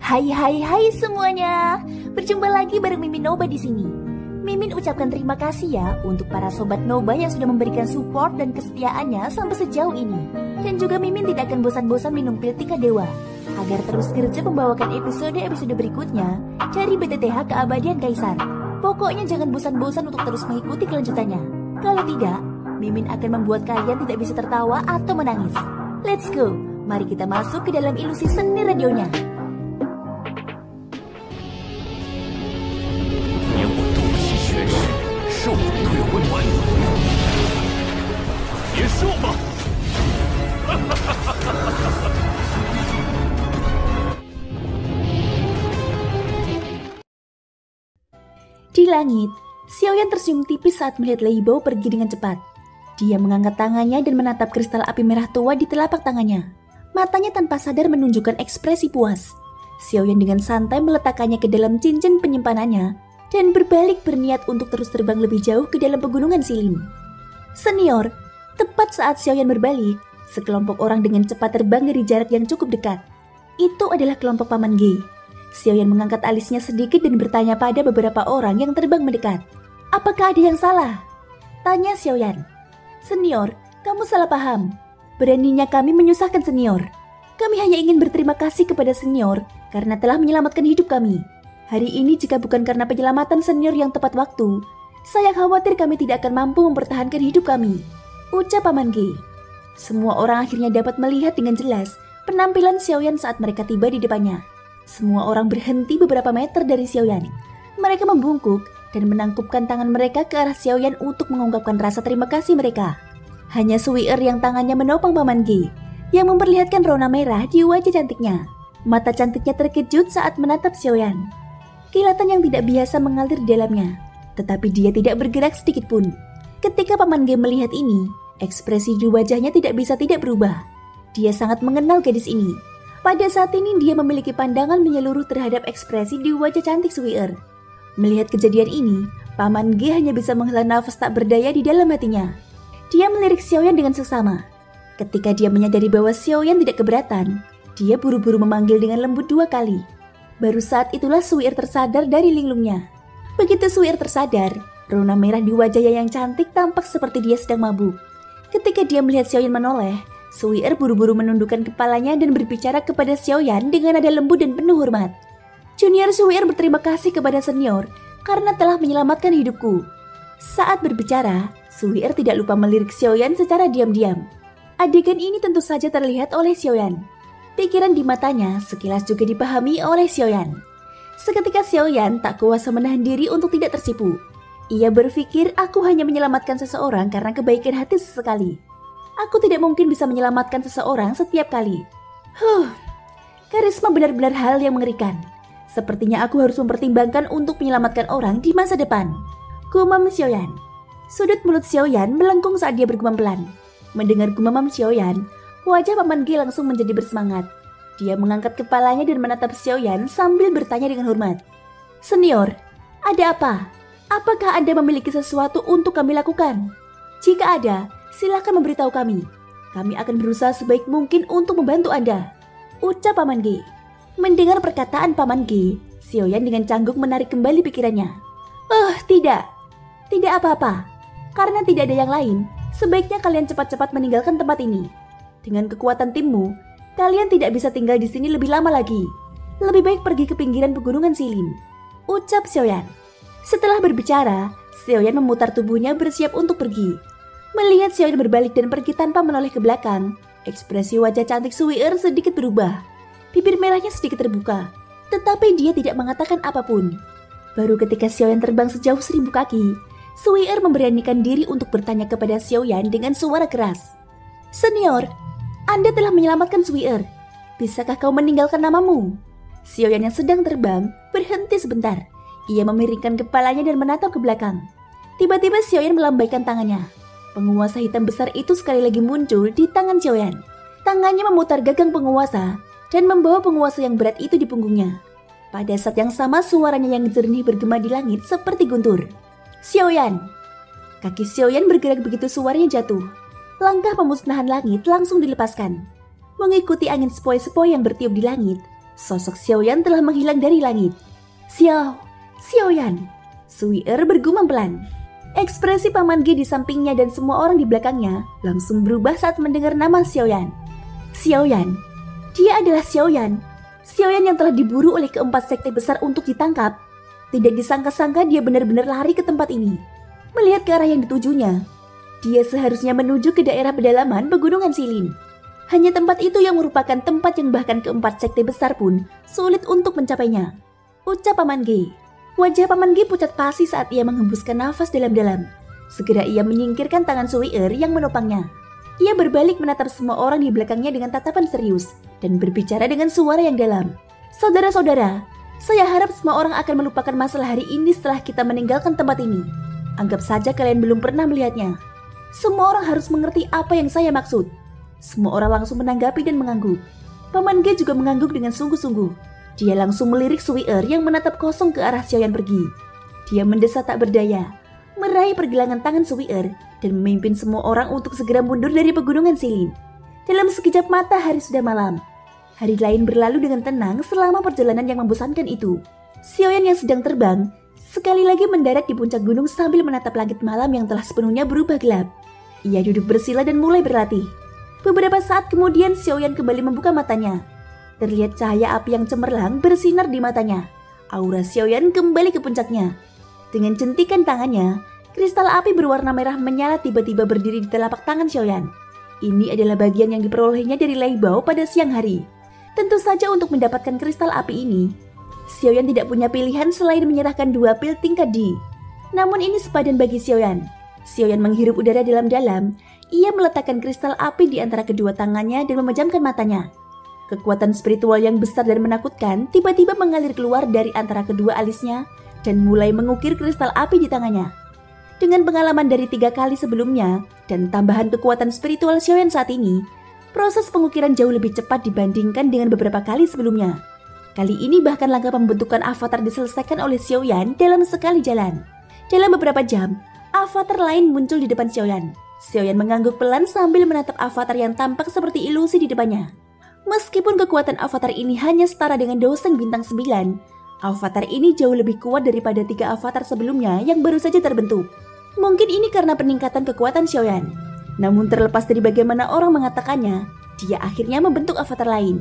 Hai semuanya. Berjumpa lagi bareng Mimin Noba di sini. Mimin ucapkan terima kasih ya untuk para sobat Noba yang sudah memberikan support dan kesetiaannya sampai sejauh ini. Dan juga Mimin tidak akan bosan-bosan minum pil Tika Dewa agar terus kerja membawakan episode-episode berikutnya dari BTTH Keabadian Kaisar. Pokoknya jangan bosan-bosan untuk terus mengikuti kelanjutannya. Kalau tidak, Mimin akan membuat kalian tidak bisa tertawa atau menangis. Let's go, mari kita masuk ke dalam ilusi seni radionya. Di langit, Xiaoyan tersenyum tipis saat melihat Lei Bao pergi dengan cepat. Dia mengangkat tangannya dan menatap kristal api merah tua di telapak tangannya. Matanya tanpa sadar menunjukkan ekspresi puas. Xiaoyan dengan santai meletakkannya ke dalam cincin penyimpanannya dan berbalik berniat untuk terus terbang lebih jauh ke dalam pegunungan Silin. Senior, tepat saat Xiaoyan berbalik, sekelompok orang dengan cepat terbang dari jarak yang cukup dekat. Itu adalah kelompok Paman Ge. Xiaoyan mengangkat alisnya sedikit dan bertanya pada beberapa orang yang terbang mendekat. Apakah ada yang salah? Tanya Xiaoyan. Senior, kamu salah paham. Beraninya kami menyusahkan senior. Kami hanya ingin berterima kasih kepada senior karena telah menyelamatkan hidup kami. Hari ini jika bukan karena penyelamatan senior yang tepat waktu, saya khawatir kami tidak akan mampu mempertahankan hidup kami. Ucap Paman Ge. Semua orang akhirnya dapat melihat dengan jelas penampilan Xiaoyan saat mereka tiba di depannya. Semua orang berhenti beberapa meter dari Xiaoyan. Mereka membungkuk dan menangkupkan tangan mereka ke arah Xiaoyan untuk mengungkapkan rasa terima kasih mereka. Hanya Sui'er yang tangannya menopang Paman Ge, yang memperlihatkan rona merah di wajah cantiknya. Mata cantiknya terkejut saat menatap Xiaoyan. Kilatan yang tidak biasa mengalir di dalamnya, tetapi dia tidak bergerak sedikit pun. Ketika Paman Ge melihat ini, ekspresi di wajahnya tidak bisa tidak berubah. Dia sangat mengenal gadis ini. Pada saat ini dia memiliki pandangan menyeluruh terhadap ekspresi di wajah cantik Sui'er. Melihat kejadian ini, Paman Ge hanya bisa menghela nafas tak berdaya di dalam hatinya. Dia melirik Xiaoyan dengan seksama. Ketika dia menyadari bahwa Xiaoyan tidak keberatan, dia buru-buru memanggil dengan lembut 2 kali. Baru saat itulah Sui'er tersadar dari linglungnya. Begitu Sui'er tersadar, rona merah di wajahnya yang cantik tampak seperti dia sedang mabuk. Ketika dia melihat Xiaoyan menoleh, Sui'er buru-buru menundukkan kepalanya dan berbicara kepada Xiaoyan dengan nada lembut dan penuh hormat. Junior Sui'er berterima kasih kepada senior karena telah menyelamatkan hidupku. Saat berbicara, Sui'er tidak lupa melirik Xiaoyan secara diam-diam. Adegan ini tentu saja terlihat oleh Xiaoyan. Pikiran di matanya sekilas juga dipahami oleh Xiaoyan. Seketika Xiaoyan tak kuasa menahan diri untuk tidak tersipu. Ia berpikir aku hanya menyelamatkan seseorang karena kebaikan hati sesekali. Aku tidak mungkin bisa menyelamatkan seseorang setiap kali. Karisma benar-benar hal yang mengerikan. Sepertinya aku harus mempertimbangkan untuk menyelamatkan orang di masa depan. Gumam Xiaoyan. Sudut mulut Xiaoyan melengkung saat dia bergumam pelan. Mendengar gumaman Xiaoyan, wajah Paman Ge langsung menjadi bersemangat. Dia mengangkat kepalanya dan menatap Xiaoyan sambil bertanya dengan hormat. Senior, ada apa? Apakah Anda memiliki sesuatu untuk kami lakukan? Jika ada, silakan memberitahu kami. Kami akan berusaha sebaik mungkin untuk membantu Anda. Ucap Paman Ge. Mendengar perkataan Paman Ge, Xiaoyan dengan canggung menarik kembali pikirannya. Tidak. Tidak apa-apa. Karena tidak ada yang lain, sebaiknya kalian cepat-cepat meninggalkan tempat ini. Dengan kekuatan timmu, kalian tidak bisa tinggal di sini lebih lama lagi. Lebih baik pergi ke pinggiran pegunungan Silin. Ucap Xiaoyan. Setelah berbicara, Xiaoyan memutar tubuhnya bersiap untuk pergi. Melihat Xiaoyan berbalik dan pergi tanpa menoleh ke belakang, ekspresi wajah cantik Sui'er sedikit berubah. Bibir merahnya sedikit terbuka, tetapi dia tidak mengatakan apapun. Baru ketika Xiaoyan terbang sejauh 1000 kaki, Sui'er memberanikan diri untuk bertanya kepada Xiaoyan dengan suara keras. Senior, Anda telah menyelamatkan Sui'er. Bisakah kau meninggalkan namamu? Xiaoyan yang sedang terbang berhenti sebentar. Ia memiringkan kepalanya dan menatap ke belakang. Tiba-tiba Xiaoyan melambaikan tangannya. Penguasa hitam besar itu sekali lagi muncul di tangan Xiaoyan. Tangannya memutar gagang penguasa dan membawa penguasa yang berat itu di punggungnya. Pada saat yang sama suaranya yang jernih bergema di langit seperti guntur. Xiaoyan. Kaki Xiaoyan bergerak begitu suaranya jatuh. Langkah pemusnahan langit langsung dilepaskan. Mengikuti angin sepoi-sepoi yang bertiup di langit, Sosok Xiaoyan telah menghilang dari langit. Xiaoyan, Sui bergumam pelan. Ekspresi Paman Ge di sampingnya dan semua orang di belakangnya langsung berubah saat mendengar nama Xiaoyan. Dia adalah Xiaoyan yang telah diburu oleh keempat sekte besar untuk ditangkap. Tidak disangka-sangka dia benar-benar lari ke tempat ini. Melihat ke arah yang ditujunya, dia seharusnya menuju ke daerah pedalaman Pegunungan Silin. Hanya tempat itu yang merupakan tempat yang bahkan keempat sekte besar pun sulit untuk mencapainya. Ucap Paman Ge. Wajah Paman Ge pucat pasi saat ia menghembuskan nafas dalam-dalam. Segera ia menyingkirkan tangan Sui yang menopangnya. Ia berbalik menatap semua orang di belakangnya dengan tatapan serius dan berbicara dengan suara yang dalam. Saudara-saudara, saya harap semua orang akan melupakan masalah hari ini setelah kita meninggalkan tempat ini. Anggap saja kalian belum pernah melihatnya. Semua orang harus mengerti apa yang saya maksud. Semua orang langsung menanggapi dan mengangguk. Paman Ge juga mengangguk dengan sungguh-sungguh. Dia langsung melirik Sui yang menatap kosong ke arah Xiaoyan pergi. Dia mendesah tak berdaya, meraih pergelangan tangan Sui dan memimpin semua orang untuk segera mundur dari Pegunungan Silin. Dalam sekejap mata hari sudah malam. Hari lain berlalu dengan tenang selama perjalanan yang membosankan itu. Xiaoyan yang sedang terbang sekali lagi mendarat di puncak gunung sambil menatap langit malam yang telah sepenuhnya berubah gelap. Ia duduk bersila dan mulai berlatih. Beberapa saat kemudian Xiaoyan kembali membuka matanya. Terlihat cahaya api yang cemerlang bersinar di matanya. Aura Xiaoyan kembali ke puncaknya. Dengan jentikan tangannya, kristal api berwarna merah menyala tiba-tiba berdiri di telapak tangan Xiaoyan. Ini adalah bagian yang diperolehnya dari Lei Bao pada siang hari. Tentu saja untuk mendapatkan kristal api ini, Xiaoyan tidak punya pilihan selain menyerahkan 2 pil tingkat D. Namun ini sepadan bagi Xiaoyan. Xiaoyan menghirup udara dalam-dalam. Ia meletakkan kristal api di antara kedua tangannya dan memejamkan matanya. Kekuatan spiritual yang besar dan menakutkan tiba-tiba mengalir keluar dari antara kedua alisnya dan mulai mengukir kristal api di tangannya. Dengan pengalaman dari 3 kali sebelumnya dan tambahan kekuatan spiritual Xiaoyan saat ini, proses pengukiran jauh lebih cepat dibandingkan dengan beberapa kali sebelumnya. Kali ini bahkan langkah pembentukan avatar diselesaikan oleh Xiaoyan dalam sekali jalan. Dalam beberapa jam, avatar lain muncul di depan Xiaoyan. Xiaoyan mengangguk pelan sambil menatap avatar yang tampak seperti ilusi di depannya. Meskipun kekuatan avatar ini hanya setara dengan Doseng bintang 9, avatar ini jauh lebih kuat daripada 3 avatar sebelumnya yang baru saja terbentuk. Mungkin ini karena peningkatan kekuatan Xiaoyan. Namun terlepas dari bagaimana orang mengatakannya, dia akhirnya membentuk avatar lain.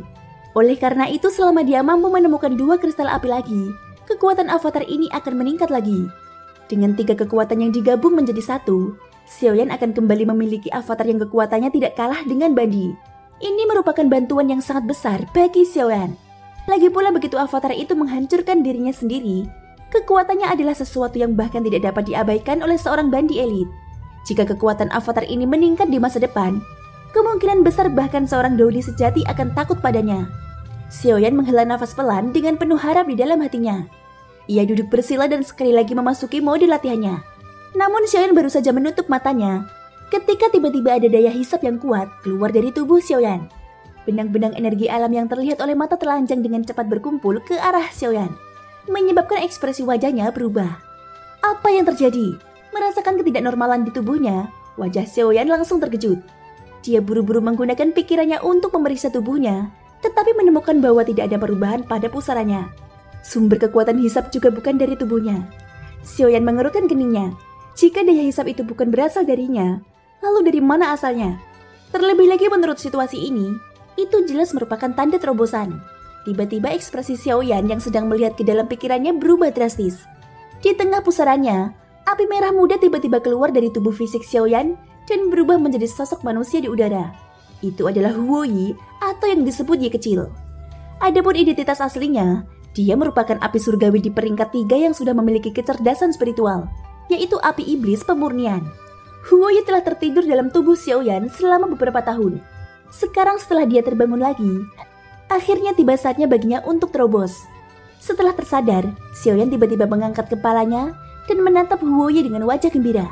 Oleh karena itu selama dia mampu menemukan 2 kristal api lagi, kekuatan avatar ini akan meningkat lagi. Dengan 3 kekuatan yang digabung menjadi satu, Xiaoyan akan kembali memiliki avatar yang kekuatannya tidak kalah dengan Bandi. Ini merupakan bantuan yang sangat besar bagi Xiaoyan. Lagi pula begitu avatar itu menghancurkan dirinya sendiri, kekuatannya adalah sesuatu yang bahkan tidak dapat diabaikan oleh seorang bandi elit. Jika kekuatan avatar ini meningkat di masa depan, kemungkinan besar bahkan seorang Dodi sejati akan takut padanya. Xiaoyan menghela nafas pelan dengan penuh harap di dalam hatinya. Ia duduk bersila dan sekali lagi memasuki mode latihannya. Namun Xiaoyan baru saja menutup matanya ketika tiba-tiba ada daya hisap yang kuat keluar dari tubuh Xiaoyan. Benang-benang energi alam yang terlihat oleh mata telanjang dengan cepat berkumpul ke arah Xiaoyan, menyebabkan ekspresi wajahnya berubah. Apa yang terjadi? Merasakan ketidaknormalan di tubuhnya, wajah Xiaoyan langsung terkejut. Dia buru-buru menggunakan pikirannya untuk memeriksa tubuhnya, tetapi menemukan bahwa tidak ada perubahan pada pusaranya. Sumber kekuatan hisap juga bukan dari tubuhnya. Xiaoyan mengerutkan keningnya. Jika daya hisap itu bukan berasal darinya, lalu dari mana asalnya? Terlebih lagi menurut situasi ini, itu jelas merupakan tanda terobosan. Tiba-tiba ekspresi Xiaoyan yang sedang melihat ke dalam pikirannya berubah drastis. Di tengah pusarannya, api merah muda tiba-tiba keluar dari tubuh fisik Xiaoyan dan berubah menjadi sosok manusia di udara. Itu adalah Huoyi atau yang disebut Yi kecil. Adapun identitas aslinya, dia merupakan api surgawi di peringkat 3 yang sudah memiliki kecerdasan spiritual, yaitu api iblis pemurnian. Huoyi telah tertidur dalam tubuh Xiaoyan selama beberapa tahun. Sekarang setelah dia terbangun lagi, akhirnya tiba saatnya baginya untuk terobos. Setelah tersadar, Xiaoyan tiba-tiba mengangkat kepalanya dan menatap Huoyi dengan wajah gembira.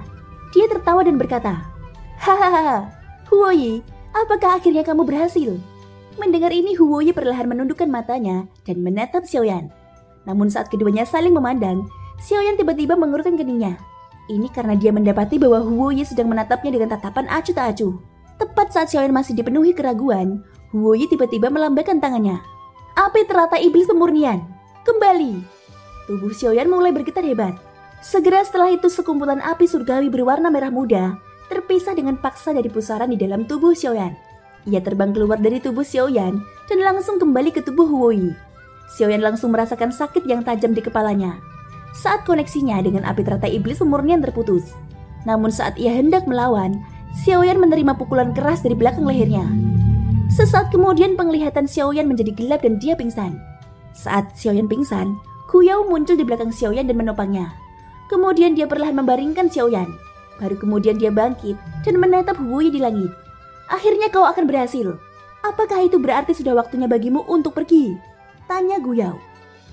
Dia tertawa dan berkata, "Hahaha, Huoyi, apakah akhirnya kamu berhasil?" Mendengar ini, Huoyi perlahan menundukkan matanya dan menatap Xiaoyan. Namun saat keduanya saling memandang, Xiaoyan tiba-tiba mengerutkan keningnya. Ini karena dia mendapati bahwa Huoyi sedang menatapnya dengan tatapan acuh tak acuh. Tepat saat Xiaoyan masih dipenuhi keraguan, Huoyi tiba-tiba melambaikan tangannya. Api teratai iblis pemurnian. Kembali. Tubuh Xiaoyan mulai bergetar hebat. Segera setelah itu sekumpulan api surgawi berwarna merah muda terpisah dengan paksa dari pusaran di dalam tubuh Xiaoyan. Ia terbang keluar dari tubuh Xiaoyan dan langsung kembali ke tubuh Huoyi. Xiaoyan langsung merasakan sakit yang tajam di kepalanya saat koneksinya dengan api teratai iblis pemurnian terputus. Namun saat ia hendak melawan, Xiaoyan menerima pukulan keras dari belakang lehernya. Sesaat kemudian penglihatan Xiaoyan menjadi gelap dan dia pingsan. Saat Xiaoyan pingsan, Guyao muncul di belakang Xiaoyan dan menopangnya. Kemudian dia perlahan membaringkan Xiaoyan. Baru kemudian dia bangkit dan menatap Huoyi di langit. Akhirnya kau akan berhasil. Apakah itu berarti sudah waktunya bagimu untuk pergi? Tanya Guyao.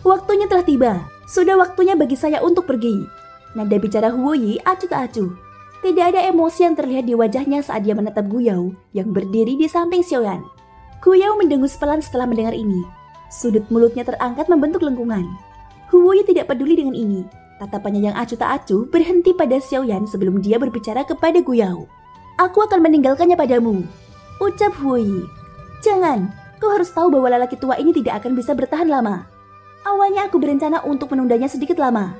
Waktunya telah tiba. Sudah waktunya bagi saya untuk pergi. Nada bicara Huoyi acuh tak acuh. Tidak ada emosi yang terlihat di wajahnya saat dia menatap Guyao yang berdiri di samping Xiaoyan. Guyao mendengus pelan setelah mendengar ini. Sudut mulutnya terangkat membentuk lengkungan. Huoyi tidak peduli dengan ini. Tatapannya yang acuh tak acuh berhenti pada Xiaoyan sebelum dia berbicara kepada Guyao. Aku akan meninggalkannya padamu, ucap Huoyi. Jangan, kau harus tahu bahwa lelaki tua ini tidak akan bisa bertahan lama. Awalnya aku berencana untuk menundanya sedikit lama.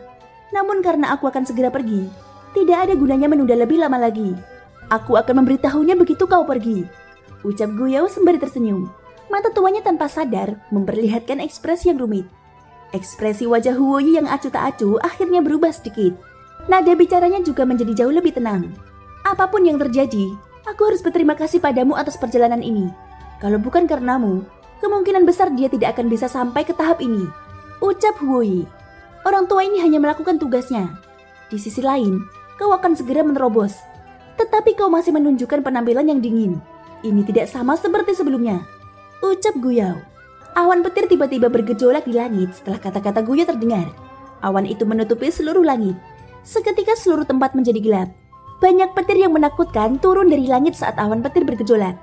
Namun karena aku akan segera pergi, tidak ada gunanya menunda lebih lama lagi. Aku akan memberitahunya begitu kau pergi, ucap Guyao sembari tersenyum. Mata tuanya tanpa sadar memperlihatkan ekspresi yang rumit. Ekspresi wajah Huoyi yang acuh tak acuh akhirnya berubah sedikit. Nada bicaranya juga menjadi jauh lebih tenang. Apapun yang terjadi, aku harus berterima kasih padamu atas perjalanan ini. Kalau bukan karenamu, kemungkinan besar dia tidak akan bisa sampai ke tahap ini, ucap Huoyi. Orang tua ini hanya melakukan tugasnya. Di sisi lain, kau akan segera menerobos. Tetapi kau masih menunjukkan penampilan yang dingin. Ini tidak sama seperti sebelumnya, ucap Guyao. Awan petir tiba-tiba bergejolak di langit setelah kata-kata Guyao terdengar. Awan itu menutupi seluruh langit. Seketika seluruh tempat menjadi gelap. Banyak petir yang menakutkan turun dari langit saat awan petir bergejolak,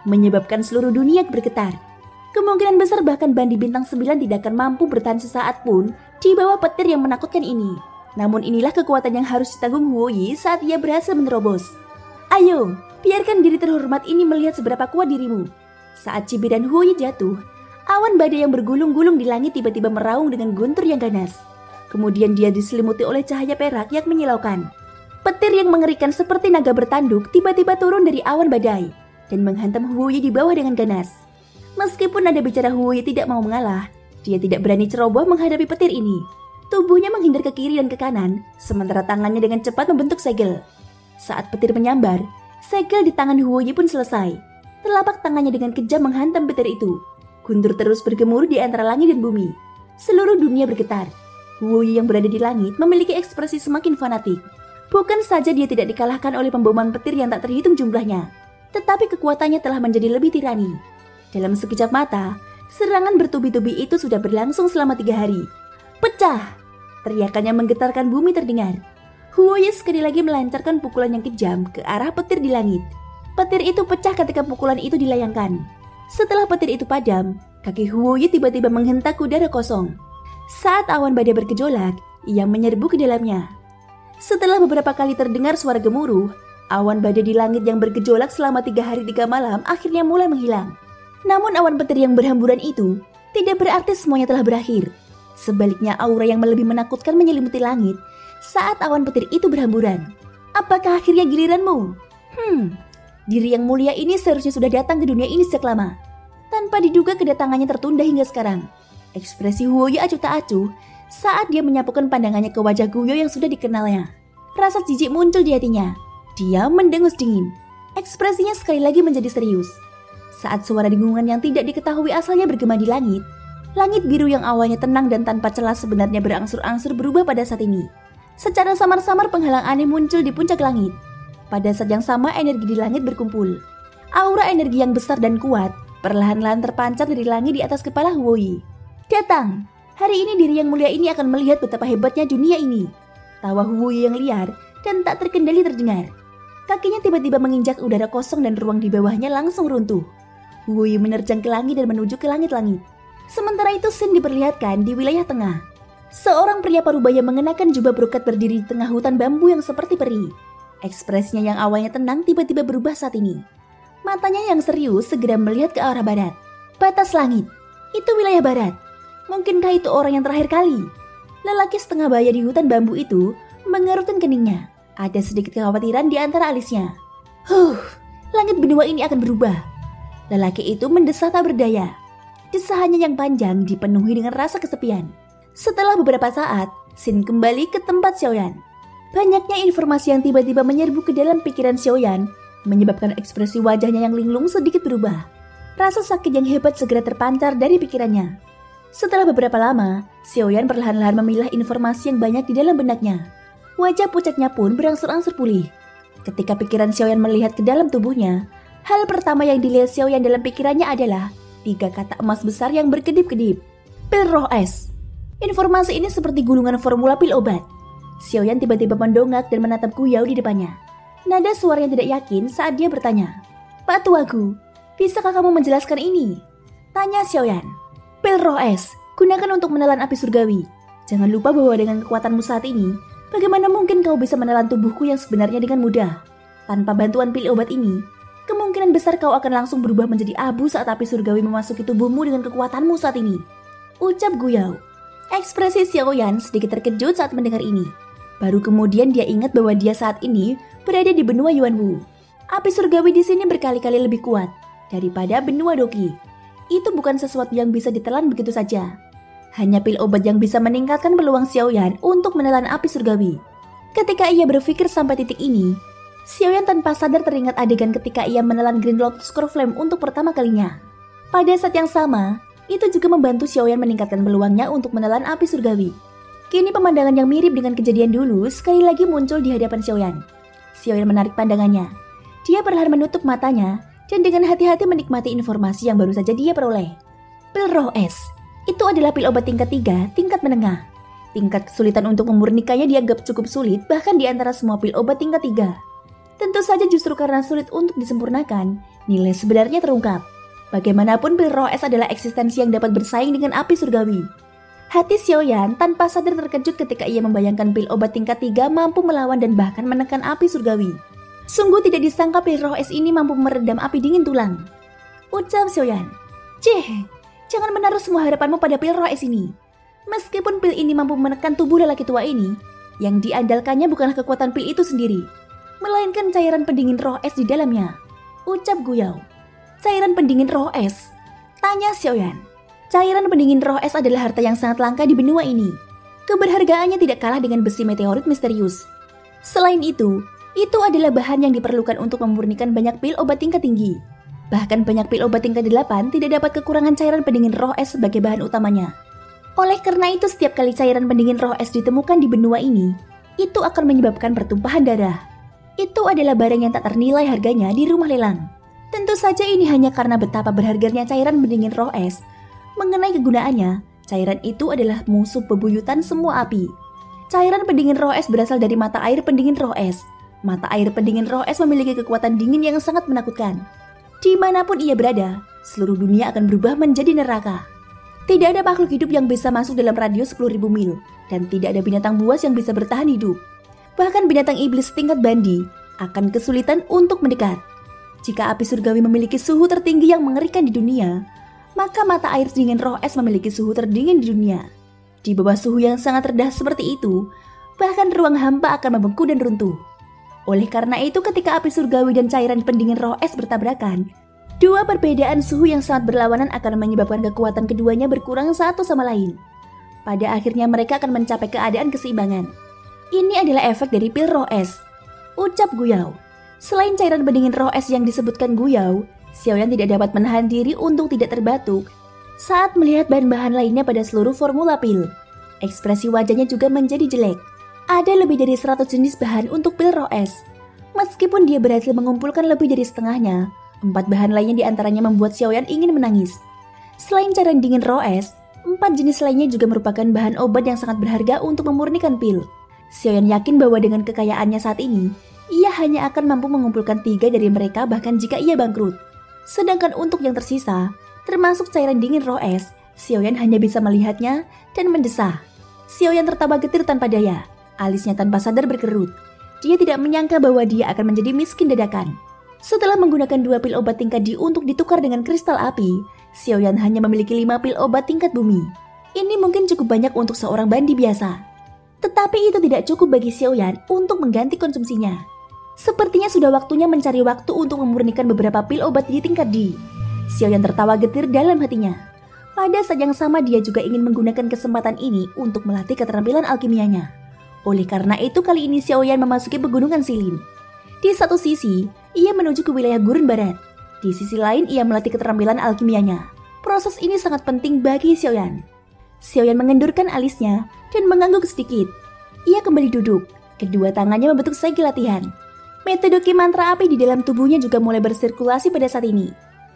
menyebabkan seluruh dunia bergetar. Kemungkinan besar bahkan Bandi Bintang 9 tidak akan mampu bertahan sesaat pun di bawah petir yang menakutkan ini. Namun inilah kekuatan yang harus ditanggung Huoyi saat ia berhasil menerobos. Ayo, biarkan diri terhormat ini melihat seberapa kuat dirimu. Saat cibiran Huoyi jatuh, awan badai yang bergulung-gulung di langit tiba-tiba meraung dengan guntur yang ganas. Kemudian dia diselimuti oleh cahaya perak yang menyilaukan. Petir yang mengerikan seperti naga bertanduk tiba-tiba turun dari awan badai dan menghantam Huoyi di bawah dengan ganas. Meskipun nada bicara Huoyi tidak mau mengalah, dia tidak berani ceroboh menghadapi petir ini. Tubuhnya menghindar ke kiri dan ke kanan, sementara tangannya dengan cepat membentuk segel. Saat petir menyambar, segel di tangan Huoyi pun selesai. Telapak tangannya dengan kejam menghantam petir itu. Guntur terus bergemuruh di antara langit dan bumi. Seluruh dunia bergetar. Huoyi yang berada di langit memiliki ekspresi semakin fanatik. Bukan saja dia tidak dikalahkan oleh pemboman petir yang tak terhitung jumlahnya, tetapi kekuatannya telah menjadi lebih tirani. Dalam sekejap mata, serangan bertubi-tubi itu sudah berlangsung selama 3 hari. Pecah! Teriakannya menggetarkan bumi terdengar. Huoyi sekali lagi melancarkan pukulan yang kejam ke arah petir di langit. Petir itu pecah ketika pukulan itu dilayangkan. Setelah petir itu padam, kaki Huoyi tiba-tiba menghentak udara kosong. Saat awan badai bergejolak, ia menyerbu ke dalamnya. Setelah beberapa kali terdengar suara gemuruh, awan badai di langit yang bergejolak selama 3 hari 3 malam akhirnya mulai menghilang. Namun awan petir yang berhamburan itu tidak berarti semuanya telah berakhir. Sebaliknya aura yang lebih menakutkan menyelimuti langit saat awan petir itu berhamburan. Apakah akhirnya giliranmu? Diri yang mulia ini seharusnya sudah datang ke dunia ini sejak lama. Tanpa diduga kedatangannya tertunda hingga sekarang. Ekspresi Huoyi acuh tak acuh saat dia menyapukan pandangannya ke wajah Guyao yang sudah dikenalnya. Rasa jijik muncul di hatinya. Dia mendengus dingin. Ekspresinya sekali lagi menjadi serius. Saat suara dengungan yang tidak diketahui asalnya bergema di langit, langit biru yang awalnya tenang dan tanpa celah sebenarnya berangsur-angsur berubah pada saat ini. Secara samar-samar penghalang aneh muncul di puncak langit. Pada saat yang sama energi di langit berkumpul. Aura energi yang besar dan kuat perlahan-lahan terpancar dari langit di atas kepala Huoyi. Datang! Hari ini diri yang mulia ini akan melihat betapa hebatnya dunia ini. Tawa Huoyi yang liar dan tak terkendali terdengar. Kakinya tiba-tiba menginjak udara kosong dan ruang di bawahnya langsung runtuh. Huoyi menerjang ke langit dan menuju ke langit-langit. Sementara itu scene diperlihatkan di wilayah tengah. Seorang pria parubaya mengenakan jubah brokat berdiri di tengah hutan bambu yang seperti peri. Ekspresinya yang awalnya tenang tiba-tiba berubah saat ini. Matanya yang serius segera melihat ke arah barat. Batas langit. Itu wilayah barat. Mungkinkah itu orang yang terakhir kali? Lelaki setengah baya di hutan bambu itu mengerutkan keningnya. Ada sedikit kekhawatiran di antara alisnya. Langit benua ini akan berubah. Lelaki itu mendesah tak berdaya. Desahannya yang panjang dipenuhi dengan rasa kesepian. Setelah beberapa saat, Sin kembali ke tempat Xiaoyan. Banyaknya informasi yang tiba-tiba menyerbu ke dalam pikiran Xiaoyan menyebabkan ekspresi wajahnya yang linglung sedikit berubah. Rasa sakit yang hebat segera terpancar dari pikirannya. Setelah beberapa lama, Xiaoyan perlahan-lahan memilah informasi yang banyak di dalam benaknya. Wajah pucatnya pun berangsur-angsur pulih. Ketika pikiran Xiaoyan melihat ke dalam tubuhnya, hal pertama yang dilihat Xiaoyan dalam pikirannya adalah 3 kata emas besar yang berkedip-kedip. Pil roh es. Informasi ini seperti gulungan formula pil obat. Xiaoyan tiba-tiba mendongak dan menatap Guyao di depannya. Nada suaranya tidak yakin saat dia bertanya, "Pak Tuagu, bisakah kamu menjelaskan ini?" Tanya Xiaoyan. Pil roh es, gunakan untuk menelan api surgawi. Jangan lupa bahwa dengan kekuatanmu saat ini, bagaimana mungkin kau bisa menelan tubuhku yang sebenarnya dengan mudah? Tanpa bantuan pil obat ini, kemungkinan besar kau akan langsung berubah menjadi abu saat api surgawi memasuki tubuhmu dengan kekuatanmu saat ini. Ucap Guyao. Ekspresi Xiaoyan sedikit terkejut saat mendengar ini. Baru kemudian dia ingat bahwa dia saat ini berada di benua Yuanwu. Api surgawi di sini berkali-kali lebih kuat daripada benua Doqi. Itu bukan sesuatu yang bisa ditelan begitu saja. Hanya pil obat yang bisa meningkatkan peluang Xiaoyan untuk menelan api surgawi. Ketika ia berpikir sampai titik ini, Xiaoyan tanpa sadar teringat adegan ketika ia menelan Green Lotus Core Flame untuk pertama kalinya. Pada saat yang sama, itu juga membantu Xiaoyan meningkatkan peluangnya untuk menelan api surgawi. Kini pemandangan yang mirip dengan kejadian dulu sekali lagi muncul di hadapan Xiaoyan. Xiaoyan menarik pandangannya. Dia perlahan menutup matanya dan dengan hati-hati menikmati informasi yang baru saja dia peroleh. Pil roh es, itu adalah pil obat tingkat 3, tingkat menengah. Tingkat kesulitan untuk memurnikannya dianggap cukup sulit bahkan di antara semua pil obat tingkat 3. Tentu saja justru karena sulit untuk disempurnakan, nilai sebenarnya terungkap. Bagaimanapun pil roh es adalah eksistensi yang dapat bersaing dengan api surgawi. Hati Xiaoyan tanpa sadar terkejut ketika ia membayangkan pil obat tingkat 3 mampu melawan dan bahkan menekan api surgawi. Sungguh tidak disangka pil roh es ini mampu meredam api dingin tulang. Ucap Xiaoyan. Jangan menaruh semua harapanmu pada pil roh es ini. Meskipun pil ini mampu menekan tubuh lelaki tua ini, yang diandalkannya bukanlah kekuatan pil itu sendiri, melainkan cairan pendingin roh es di dalamnya. Ucap Guyao. Cairan pendingin roh es? Tanya Xiaoyan. Cairan pendingin roh es adalah harta yang sangat langka di benua ini. Keberhargaannya tidak kalah dengan besi meteorit misterius. Selain itu adalah bahan yang diperlukan untuk memurnikan banyak pil obat tingkat tinggi. Bahkan banyak pil obat tingkat 8 tidak dapat kekurangan cairan pendingin roh es sebagai bahan utamanya. Oleh karena itu setiap kali cairan pendingin roh es ditemukan di benua ini, itu akan menyebabkan pertumpahan darah. Itu adalah barang yang tak ternilai harganya di rumah lelang. Tentu saja ini hanya karena betapa berharganya cairan pendingin roh es. Mengenai kegunaannya, cairan itu adalah musuh bebuyutan semua api. Cairan pendingin roh es berasal dari mata air pendingin roh es. Mata air pendingin roh es memiliki kekuatan dingin yang sangat menakutkan. Dimanapun ia berada, seluruh dunia akan berubah menjadi neraka. Tidak ada makhluk hidup yang bisa masuk dalam radius 10.000 mil, dan tidak ada binatang buas yang bisa bertahan hidup. Bahkan binatang iblis tingkat bandi akan kesulitan untuk mendekat. Jika api surgawi memiliki suhu tertinggi yang mengerikan di dunia, maka mata air dingin roh es memiliki suhu terdingin di dunia. Di bawah suhu yang sangat rendah seperti itu, bahkan ruang hampa akan membengkak dan runtuh. Oleh karena itu ketika api surgawi dan cairan pendingin roh es bertabrakan, dua perbedaan suhu yang sangat berlawanan akan menyebabkan kekuatan keduanya berkurang satu sama lain. Pada akhirnya mereka akan mencapai keadaan keseimbangan. Ini adalah efek dari pil roh es. Ucap Guyao. Selain cairan pendingin roh es yang disebutkan Guyao, Xiaoyan tidak dapat menahan diri untuk tidak terbatuk saat melihat bahan-bahan lainnya pada seluruh formula pil. Ekspresi wajahnya juga menjadi jelek. Ada lebih dari 100 jenis bahan untuk pil roh es. Meskipun dia berhasil mengumpulkan lebih dari setengahnya, 4 bahan lainnya diantaranya membuat Xiaoyan ingin menangis. Selain cairan dingin roh es, 4 jenis lainnya juga merupakan bahan obat yang sangat berharga untuk memurnikan pil. Xiaoyan yakin bahwa dengan kekayaannya saat ini, ia hanya akan mampu mengumpulkan 3 dari mereka bahkan jika ia bangkrut. Sedangkan untuk yang tersisa, termasuk cairan dingin roh es, Xiaoyan hanya bisa melihatnya dan mendesah. Xiaoyan tertawa getir tanpa daya. Alisnya tanpa sadar berkerut. Dia tidak menyangka bahwa dia akan menjadi miskin dadakan. Setelah menggunakan 2 pil obat tingkat D untuk ditukar dengan kristal api, Xiaoyan hanya memiliki 5 pil obat tingkat bumi. Ini mungkin cukup banyak untuk seorang bandi biasa. Tetapi itu tidak cukup bagi Xiaoyan untuk mengganti konsumsinya. Sepertinya sudah waktunya mencari waktu untuk memurnikan beberapa pil obat di tingkat D. Xiaoyan tertawa getir dalam hatinya. Pada saat yang sama dia juga ingin menggunakan kesempatan ini untuk melatih keterampilan alkimianya. Oleh karena itu kali ini Xiaoyan memasuki pegunungan Silin. Di satu sisi, ia menuju ke wilayah gurun barat. Di sisi lain ia melatih keterampilan alkimianya. Proses ini sangat penting bagi Xiaoyan. Xiaoyan mengendurkan alisnya dan mengangguk sedikit. Ia kembali duduk. Kedua tangannya membentuk segel latihan. Metode ki mantra api di dalam tubuhnya juga mulai bersirkulasi pada saat ini.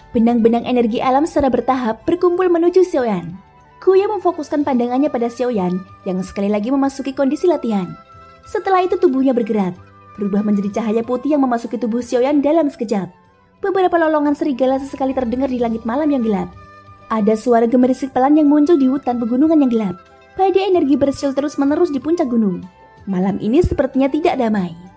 Benang-benang energi alam secara bertahap berkumpul menuju Xiaoyan. Kuya memfokuskan pandangannya pada Xiaoyan yang sekali lagi memasuki kondisi latihan. Setelah itu tubuhnya bergerak, berubah menjadi cahaya putih yang memasuki tubuh Xiaoyan dalam sekejap. Beberapa lolongan serigala sesekali terdengar di langit malam yang gelap. Ada suara gemerisik pelan yang muncul di hutan pegunungan yang gelap. Badai energi bersiul terus-menerus di puncak gunung. Malam ini sepertinya tidak damai.